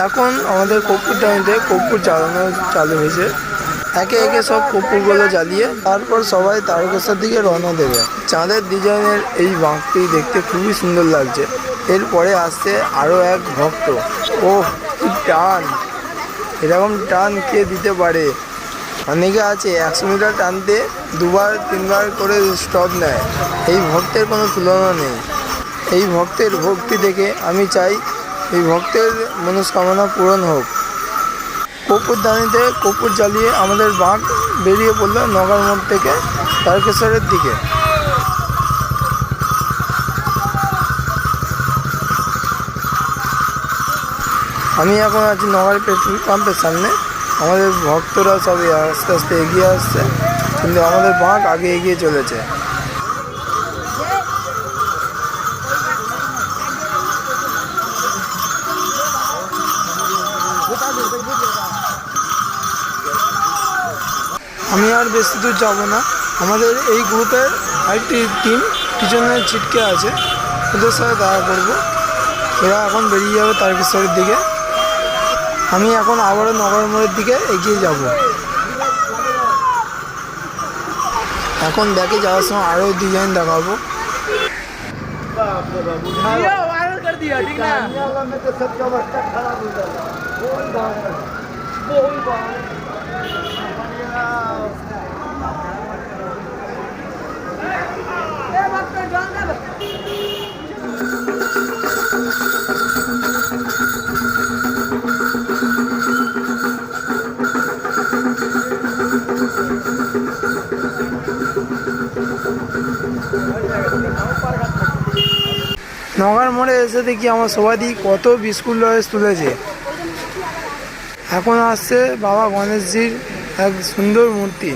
এখন আমাদের কর্পূরডাঙিতে কর্পূর জ্বালানো চালু হয়েছে। একে একে সব কর্পূরগুলো জ্বালিয়ে তারপর সবাই তারকেশ্বর দিকে রওনা দেবে। চাঁদের ডিজাইনের এই বাঁকটি দেখতে খুবই সুন্দর লাগছে। এরপরে আসছে আরও এক ভক্ত। ওহ, কি টান! এরকম টান কে দিতে পারে? অনেকে আছে 100 মিটার টানতে 2-3বার করে স্টপ নেয়। এই ভক্তের কোনো তুলনা নেই। এই ভক্তের ভক্তি দেখে আমি চাই এই ভক্তের মনস্কামনা পূরণ হোক। কর্পূরডাঙিতে কর্পূর জ্বালিয়ে আমাদের বাঁক বেরিয়ে পড়লো নগার মোড় থেকে তারকেশ্বরের দিকে। আমি এখন আছি নগার পেট্রোল পাম্পের সামনে। আমাদের ভক্তরা সবই আস্তে আস্তে এগিয়ে আসছে, কিন্তু আমাদের বাঁক আগে এগিয়ে চলেছে। আমি আর বেশি দূর যাবো না। আমাদের এই গ্রুপের আরেকটি টিম পিছনে ছিটকে আছে, ওদের সাথে দেখা করবো। এরা এখন বেরিয়ে যাবে তারকেশ্বরের দিকে। আমি এখন আবারও নগর মোড়ের দিকে এগিয়ে যাব। এখন ব্যাকে যাওয়ার সময় আরও ডিজাইন দেখাবো। নগার মোড়ে এসে দেখি আমার সবাই কত বিস্কুট লয়েস তুলেছে। এখন আসছে বাবা গণেশজির এক সুন্দর মূর্তি।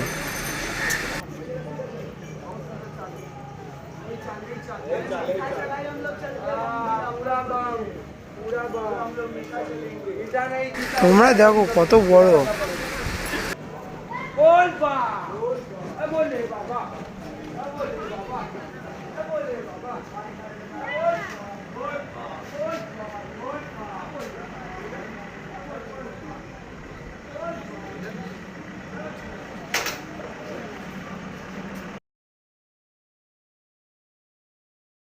তোমরা দেখো কত বড়।